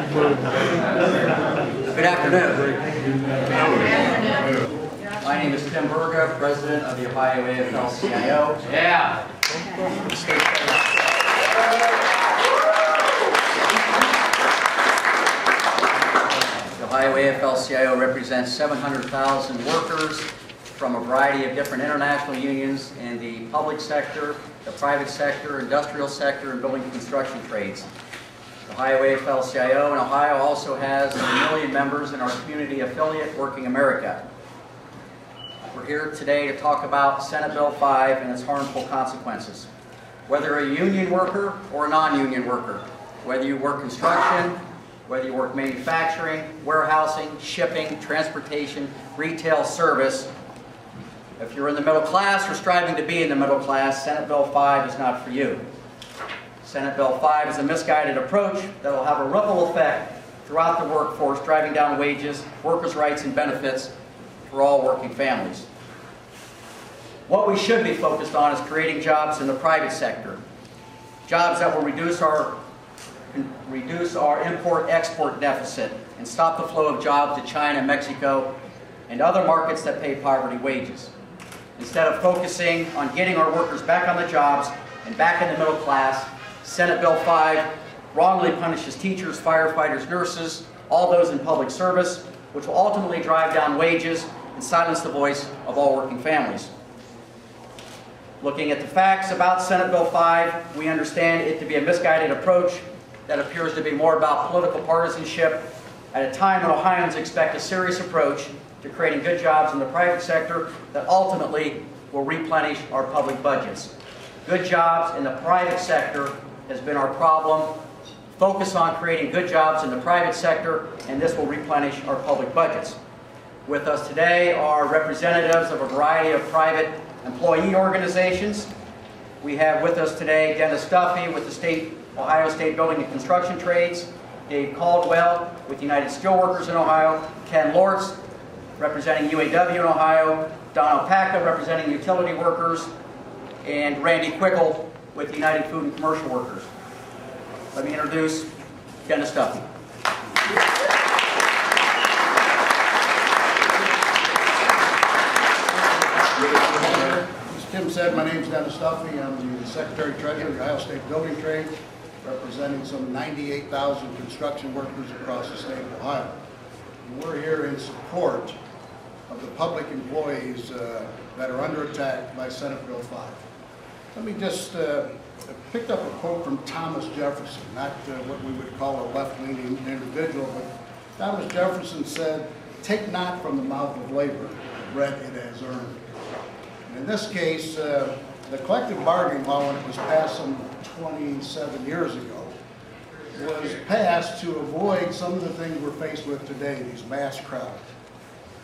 Good afternoon. My name is Tim Burga, President of the Ohio AFL-CIO. Yeah. The Ohio AFL-CIO represents 700,000 workers from a variety of different international unions in the public sector, the private sector, industrial sector, and building and construction trades. The Ohio AFL-CIO in Ohio also has 1 million members in our community affiliate, Working America. We're here today to talk about Senate Bill 5 and its harmful consequences. Whether a union worker or a non-union worker, whether you work construction, whether you work manufacturing, warehousing, shipping, transportation, retail, service, if you're in the middle class or striving to be in the middle class, Senate Bill 5 is not for you. Senate Bill 5 is a misguided approach that will have a ripple effect throughout the workforce, driving down wages, workers' rights, and benefits for all working families. What we should be focused on is creating jobs in the private sector, jobs that will reduce our import-export deficit and stop the flow of jobs to China, Mexico, and other markets that pay poverty wages. Instead of focusing on getting our workers back on the jobs and back in the middle class, Senate Bill 5 wrongly punishes teachers, firefighters, nurses, all those in public service, which will ultimately drive down wages and silence the voice of all working families. Looking at the facts about Senate Bill 5, we understand it to be a misguided approach that appears to be more about political partisanship at a time when Ohioans expect a serious approach to creating good jobs in the private sector that ultimately will replenish our public budgets. Good jobs in the private sector has been our problem. Focus on creating good jobs in the private sector, and this will replenish our public budgets. With us today are representatives of a variety of private employee organizations. We have with us today Dennis Duffy with the Ohio State Building and Construction Trades, Dave Caldwell with United Steelworkers in Ohio, Ken Lortz representing UAW in Ohio, Don Opaka representing utility workers, and Randy Quickle with United Food and Commercial Workers. Let me introduce Dennis Duffy. As Tim said, my name is Dennis Duffy. I'm the Secretary-Treasurer of the Ohio State Building Trades, representing some 98,000 construction workers across the state of Ohio. And we're here in support of the public employees that are under attack by Senate Bill 5. Let me just picked up a quote from Thomas Jefferson, not what we would call a left-leaning individual, but Thomas Jefferson said, "Take not from the mouth of labor the bread it has earned." And in this case, the collective bargaining law, when it was passed some 27 years ago, was passed to avoid some of the things we're faced with today, these mass crowds.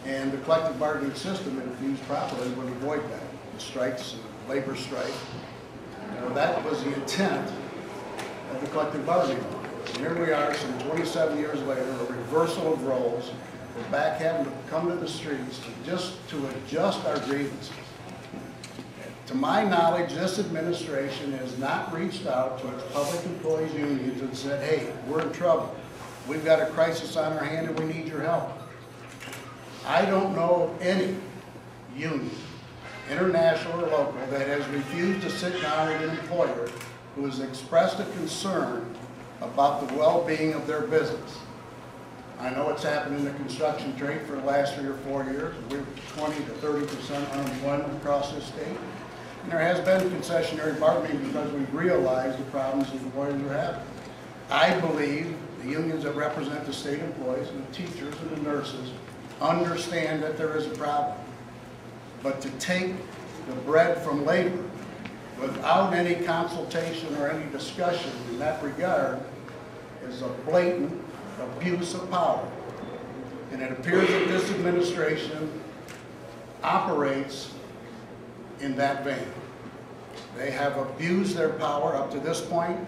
And the collective bargaining system, if used properly, would avoid that. The strikes, labor strike. That was the intent of the collective bargaining law. And here we are, some 27 years later, a reversal of roles. We're back having to come to the streets to adjust our grievances. To my knowledge, this administration has not reached out to its public employees unions and said, "Hey, we're in trouble. We've got a crisis on our hand and we need your help." I don't know of any union, international or local, that has refused to sit down with an employer who has expressed a concern about the well-being of their business. I know it's happened in the construction trade for the last 3 or 4 years. We're 20 to 30% unemployment across this state. And there has been concessionary bargaining because we've realized the problems the employers are having. I believe the unions that represent the state employees and the teachers and the nurses understand that there is a problem. But to take the bread from labor without any consultation or any discussion in that regard is a blatant abuse of power. And it appears that this administration operates in that vein. They have abused their power up to this point.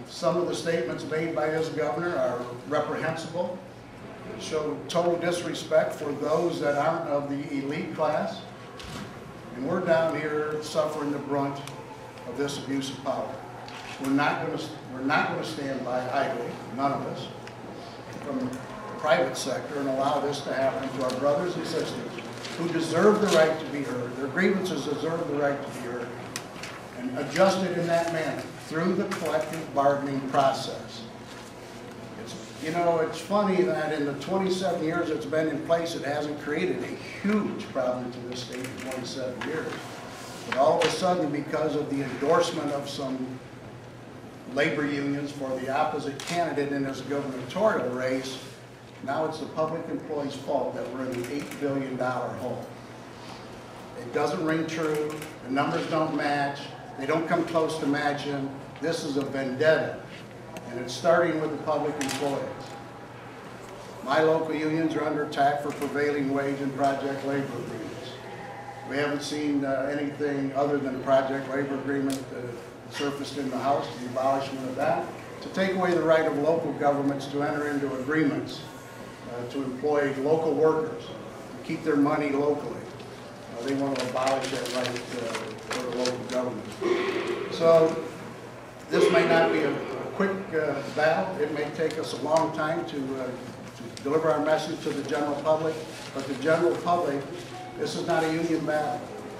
Some of the statements made by this governor are reprehensible, show total disrespect for those that aren't of the elite class. And we're down here suffering the brunt of this abuse of power. We're not going to stand by idly, none of us, from the private sector and allow this to happen to our brothers and sisters who deserve the right to be heard. Their grievances deserve the right to be heard and adjusted in that manner through the collective bargaining process. You know, it's funny that in the 27 years it's been in place, it hasn't created a huge problem to this state in 27 years. But all of a sudden, because of the endorsement of some labor unions for the opposite candidate in this gubernatorial race, now it's the public employees' fault that we're in the $8 billion hole. It doesn't ring true, the numbers don't match, they don't come close to matching. This is a vendetta, and it's starting with the public employees. My local unions are under attack for prevailing wage and project labor agreements. We haven't seen anything other than a project labor agreement surfaced in the House, the abolishment of that, to take away the right of local governments to enter into agreements to employ local workers, to keep their money locally. They want to abolish that right for the local government. So this may not be a quick battle. It may take us a long time to deliver our message to the general public, but the general public, this is not a union battle.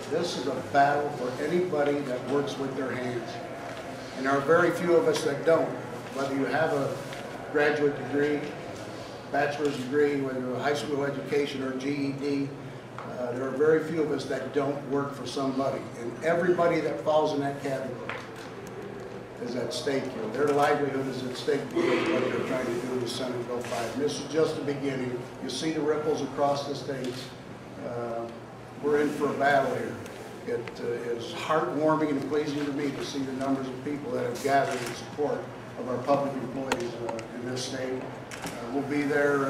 This is a battle for anybody that works with their hands. And there are very few of us that don't. Whether you have a graduate degree, bachelor's degree, whether you have a high school education or GED, there are very few of us that don't work for somebody. And everybody that falls in that category is at stake here. Their livelihood is at stake because of what they're trying to do with Senate Bill 5. And this is just the beginning. You see the ripples across the states. We're in for a battle here. It is heartwarming and pleasing to me to see the numbers of people that have gathered in support of our public employees in this state. We'll be there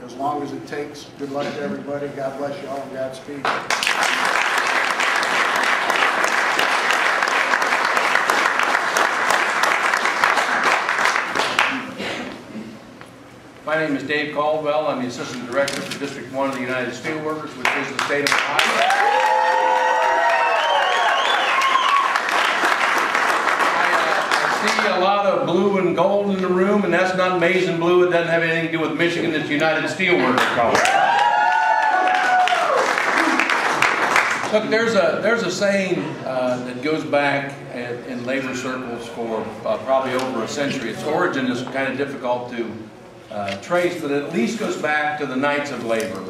as long as it takes. Good luck to everybody. God bless you all and Godspeed. My name is Dave Caldwell. I'm the Assistant Director for District 1 of the United Steelworkers, which is the state of Ohio. I see a lot of blue and gold in the room, and that's not maize and blue. It doesn't have anything to do with Michigan. It's United Steelworkers color. Look, there's a saying that goes back in labor circles for probably over a century. Its origin is kind of difficult to trace, but it at least goes back to the Knights of Labor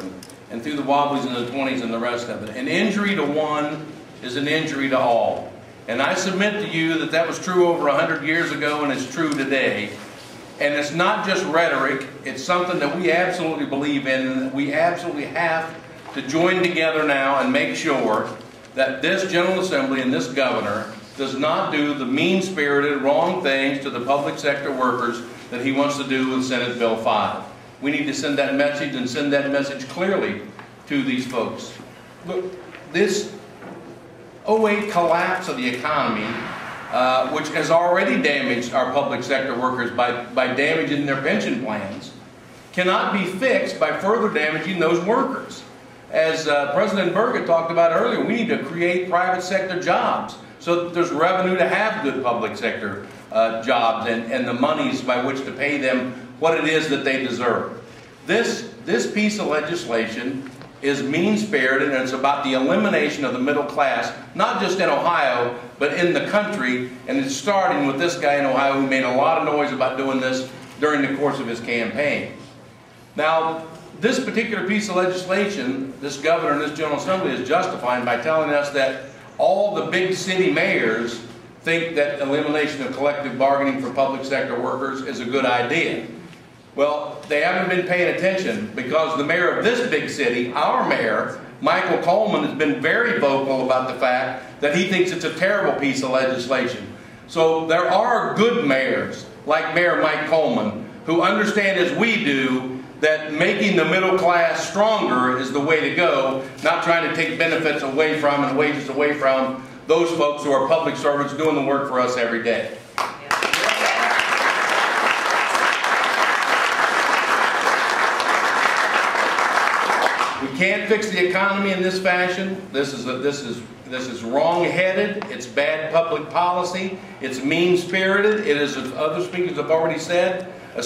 and through the Wobblies in the 20s and the rest of it. An injury to one is an injury to all. And I submit to you that that was true over 100 years ago and it's true today. And it's not just rhetoric, it's something that we absolutely believe in, and that we absolutely have to join together now and make sure that this General Assembly and this governor does not do the mean-spirited, wrong things to the public sector workers that he wants to do with Senate Bill 5. We need to send that message and send that message clearly to these folks. Look, this 2008 collapse of the economy, which has already damaged our public sector workers by damaging their pension plans, cannot be fixed by further damaging those workers. As President Burga talked about earlier, we need to create private sector jobs so that there's revenue to have good public sector jobs and the monies by which to pay them what it is that they deserve. This piece of legislation is mean-spirited, and it's about the elimination of the middle class, not just in Ohio, but in the country, and it's starting with this guy in Ohio who made a lot of noise about doing this during the course of his campaign. Now, this particular piece of legislation, this governor and this General Assembly is justifying by telling us that all the big city mayors think that elimination of collective bargaining for public sector workers is a good idea. Well, they haven't been paying attention, because the mayor of this big city, our mayor, Michael Coleman, has been very vocal about the fact that he thinks it's a terrible piece of legislation. So there are good mayors, like Mayor Mike Coleman, who understand as we do that making the middle class stronger is the way to go, not trying to take benefits away from and wages away from those folks who are public servants doing the work for us every day. We can't fix the economy in this fashion. This is This is wrong-headed, it's bad public policy, it's mean-spirited, it is, as other speakers have already said, a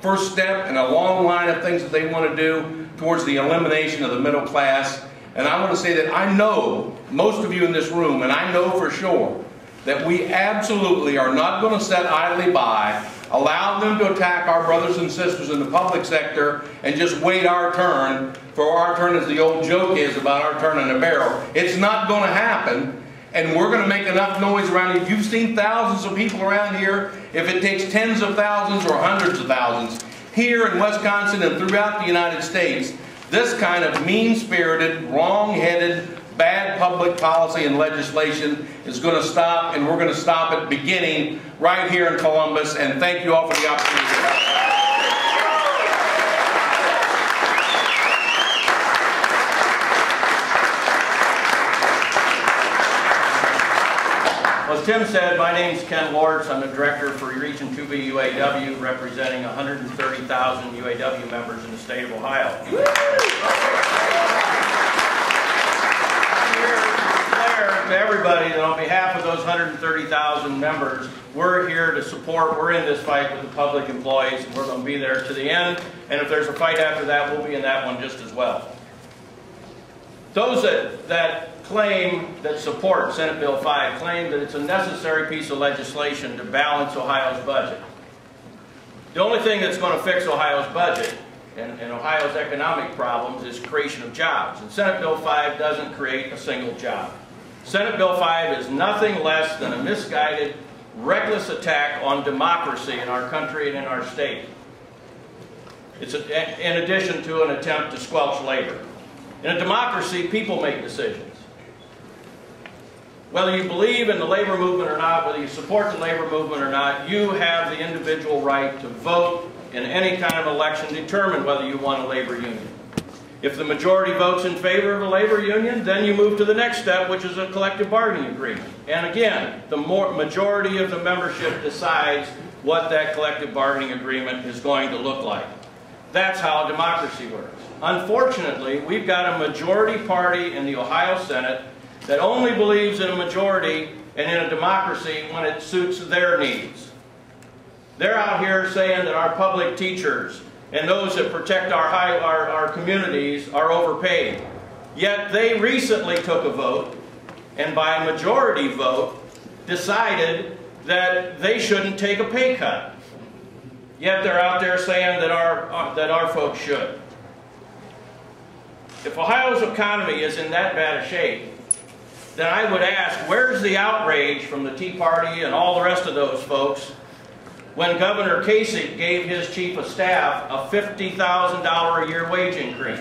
first step in a long line of things that they want to do towards the elimination of the middle class. And I want to say that I know, most of you in this room, and I know for sure, that we absolutely are not going to sit idly by, allow them to attack our brothers and sisters in the public sector, and just wait our turn, for our turn, as the old joke is about our turn in a barrel. It's not going to happen, and we're going to make enough noise around here. You've seen thousands of people around here. If it takes tens of thousands or hundreds of thousands, here in Wisconsin and throughout the United States, this kind of mean-spirited, wrong-headed, bad public policy and legislation is going to stop, and we're going to stop it beginning right here in Columbus. And thank you all for the opportunity. Well, as Tim said, my name's Ken Lortz. I'm the director for Region 2B UAW, representing 130,000 UAW members in the state of Ohio. I'm here to declare to everybody that on behalf of those 130,000 members, we're here to support, we're in this fight with the public employees, and we're going to be there to the end. And if there's a fight after that, we'll be in that one just as well. Those that claim, that support Senate Bill 5, claim that it's a necessary piece of legislation to balance Ohio's budget. The only thing that's going to fix Ohio's budget and Ohio's economic problems is creation of jobs. And Senate Bill 5 doesn't create a single job. Senate Bill 5 is nothing less than a misguided, reckless attack on democracy in our country and in our state. It's in addition to an attempt to squelch labor. In a democracy, people make decisions. Whether you believe in the labor movement or not, whether you support the labor movement or not, you have the individual right to vote in any kind of election, determine whether you want a labor union. If the majority votes in favor of a labor union, then you move to the next step, which is a collective bargaining agreement. And again, the majority of the membership decides what that collective bargaining agreement is going to look like. That's how democracy works. Unfortunately, we've got a majority party in the Ohio Senate that only believes in a majority and in a democracy when it suits their needs. They're out here saying that our public teachers and those that protect our communities are overpaid. Yet they recently took a vote, and by a majority vote, decided that they shouldn't take a pay cut. Yet they're out there saying that our folks should. If Ohio's economy is in that bad a shape, then I would ask, where's the outrage from the Tea Party and all the rest of those folks when Governor Kasich gave his chief of staff a $50,000 a year wage increase?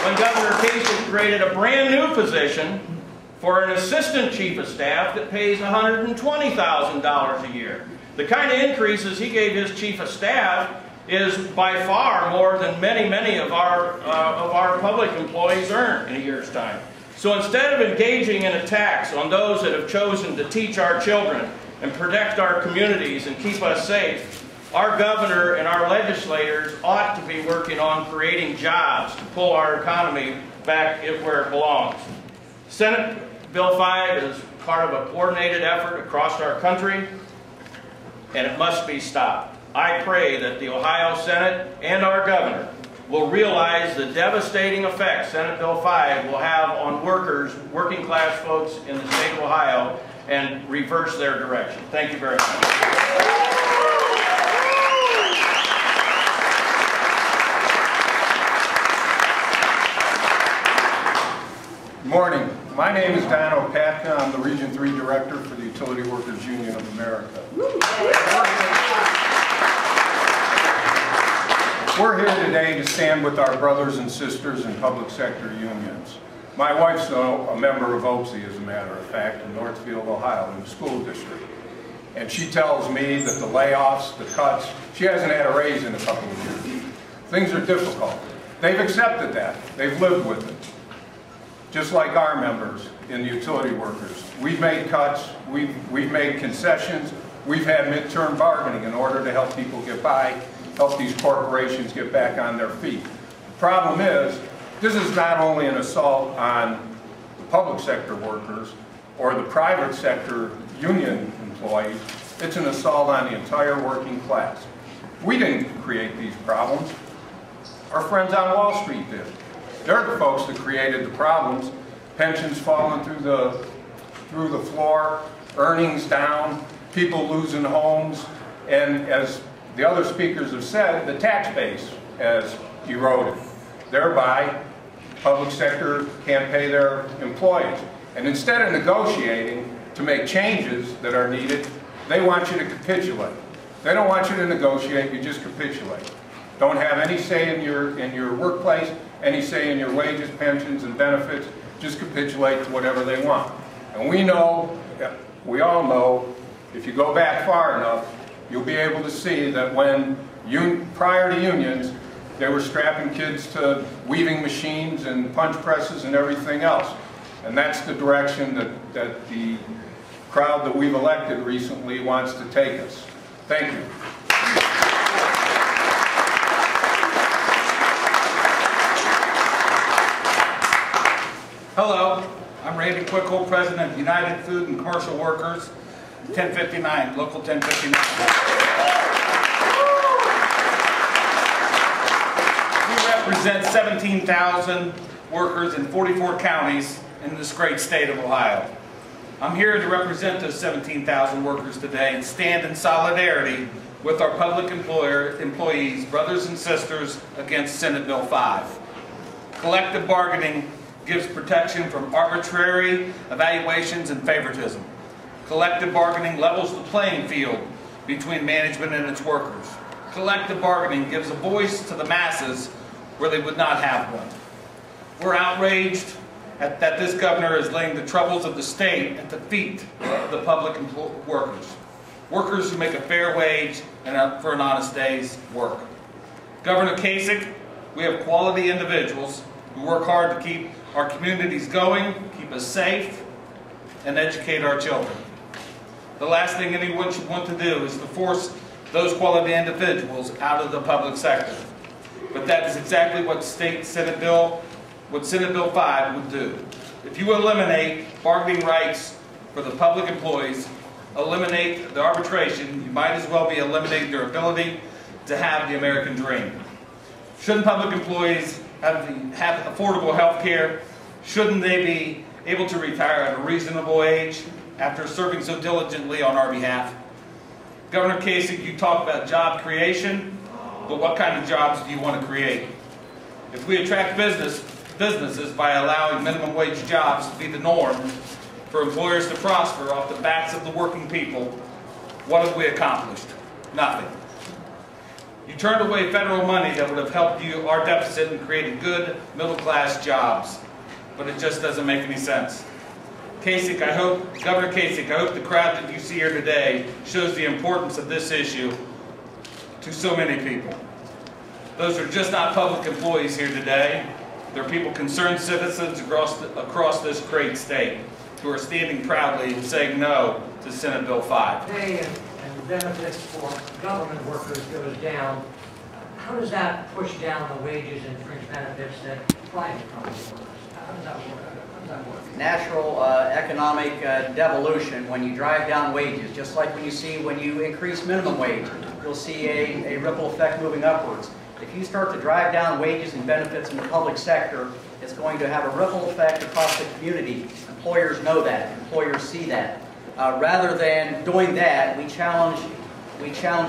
When Governor Kasich created a brand new position for an assistant chief of staff that pays $120,000 a year. The kind of increases he gave his chief of staff is by far more than many of our public employees earn in a year's time. So instead of engaging in attacks on those that have chosen to teach our children and protect our communities and keep us safe, our governor and our legislators ought to be working on creating jobs to pull our economy back where it belongs. Senate Bill 5 is part of a coordinated effort across our country, and it must be stopped. I pray that the Ohio Senate and our governor will realize the devastating effects Senate Bill 5 will have on workers, working class folks in the state of Ohio, and reverse their direction. Thank you very much. Good morning. My name is Don Opatka. I'm the Region 3 Director for the Utility Workers Union of America. We're here today to stand with our brothers and sisters in public sector unions. My wife's a member of OPSI, as a matter of fact, in Northfield, Ohio, in the school district. And she tells me that the layoffs, the cuts, she hasn't had a raise in a couple of years. Things are difficult. They've accepted that. They've lived with it. Just like our members in the utility workers. We've made cuts, we've made concessions, we've had midterm bargaining in order to help people get by, help these corporations get back on their feet. The Problem is, this is not only an assault on the public sector workers or the private sector union employees, it's an assault on the entire working class. We didn't create these problems. Our friends on Wall Street did. They're the folks that created the problems. Pensions falling through the floor, earnings down, people losing homes, and as the other speakers have said, the tax base has eroded. Thereby, public sector can't pay their employees. And instead of negotiating to make changes that are needed, they want you to capitulate. They don't want you to negotiate, you just capitulate. Don't have any say in your workplace, any say in your wages, pensions, and benefits. Just capitulate to whatever they want. And we know, we all know, if you go back far enough, you'll be able to see that when, prior to unions, they were strapping kids to weaving machines and punch presses and everything else. And that's the direction that the crowd that we've elected recently wants to take us. Thank you. Hello, I'm Randy Quickle, President of United Food and Commercial Workers, 1059, Local 1059. We represent 17,000 workers in 44 counties in this great state of Ohio. I'm here to represent those 17,000 workers today and stand in solidarity with our public employees, brothers and sisters, against Senate Bill 5. Collective bargaining gives protection from arbitrary evaluations and favoritism. Collective bargaining levels the playing field between management and its workers. Collective bargaining gives a voice to the masses where they would not have one. We're outraged that this governor is laying the troubles of the state at the feet of the public workers. Workers who make a fair wage and for an honest day's work. Governor Kasich, we have quality individuals who work hard to keep our communities going, keep us safe, and educate our children. The last thing anyone should want to do is to force those quality individuals out of the public sector. But that is exactly what Senate Bill 5 would do. If you eliminate bargaining rights for the public employees, eliminate the arbitration, you might as well be eliminating their ability to have the American dream. Shouldn't public employees have affordable health care? Shouldn't they be able to retire at a reasonable age after serving so diligently on our behalf? Governor Kasich, you talk about job creation, but what kind of jobs do you want to create? If we attract businesses by allowing minimum wage jobs to be the norm for employers to prosper off the backs of the working people, what have we accomplished? Nothing. You turned away federal money that would have helped our deficit and created good middle-class jobs, but it just doesn't make any sense. Kasich, Governor Kasich, I hope the crowd that you see here today shows the importance of this issue to so many people. Those are just not public employees here today. They're people, concerned citizens across this great state who are standing proudly and saying no to Senate Bill 5. Pay and benefits for government workers goes down. How does that push down the wages and fringe benefits that private company workers? How does that work? Natural economic devolution. When you drive down wages, just like when you increase minimum wage, you'll see a ripple effect moving upwards. If you start to drive down wages and benefits in the public sector, it's going to have a ripple effect across the community. Employers know that. Employers see that. Rather than doing that, we challenge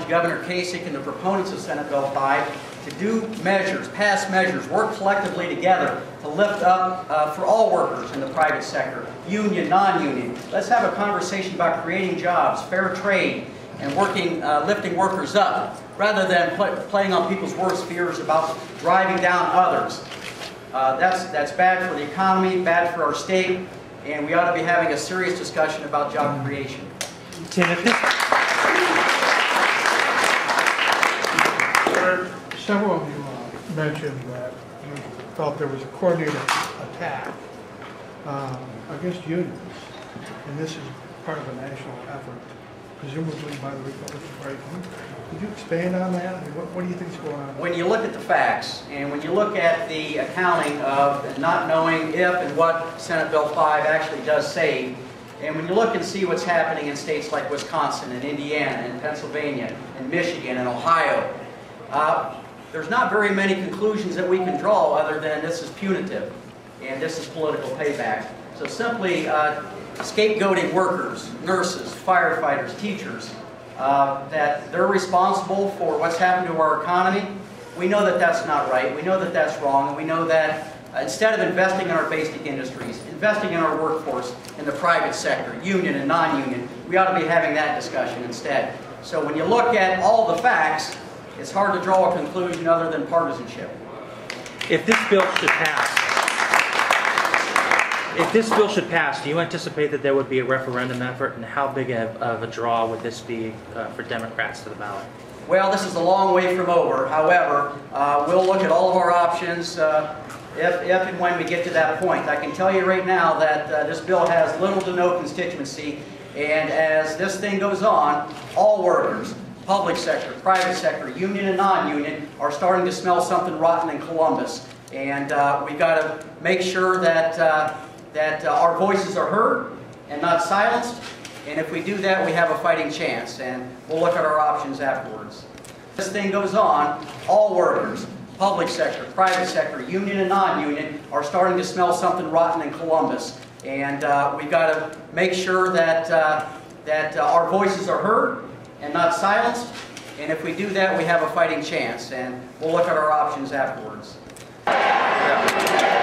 Governor Kasich and the proponents of Senate Bill 5 to do measures, pass measures, work collectively together to lift up for all workers in the private sector, union, non-union. Let's have a conversation about creating jobs, fair trade, and lifting workers up, rather than playing on people's worst fears about driving down others. That's bad for the economy, bad for our state, and we ought to be having a serious discussion about job creation. Several of you mentioned that you felt there was a coordinated attack against unions, and this is part of a national effort presumably by the Republican Party. Could you expand on that? I mean, what do you think is going on? When you look at the facts, and when you look at the accounting of not knowing if and what Senate Bill 5 actually does say, and when you look and see what's happening in states like Wisconsin and Indiana and Pennsylvania and Michigan and Ohio, there's not very many conclusions that we can draw other than this is punitive and this is political payback. So simply scapegoating workers, nurses, firefighters, teachers, that they're responsible for what's happened to our economy. We know that that's not right. We know that that's wrong. And we know that instead of investing in our basic industries, investing in our workforce in the private sector, union and non-union, we ought to be having that discussion instead. So when you look at all the facts, it's hard to draw a conclusion other than partisanship. If this bill should pass, do you anticipate that there would be a referendum effort, and how big of a draw would this be for Democrats to the ballot? Well, this is a long way from over. However, we'll look at all of our options if and when we get to that point. I can tell you right now that this bill has little to no constituency, and as this thing goes on, all workers, public sector, private sector, union and non-union, are starting to smell something rotten in Columbus. And we've got to make sure that our voices are heard and not silenced. And if we do that, we have a fighting chance. And we'll look at our options afterwards. This thing goes on, all workers, public sector, private sector, union and non-union, are starting to smell something rotten in Columbus. And we've got to make sure that our voices are heard and not silenced. And if we do that, we have a fighting chance. And we'll look at our options afterwards. Yeah.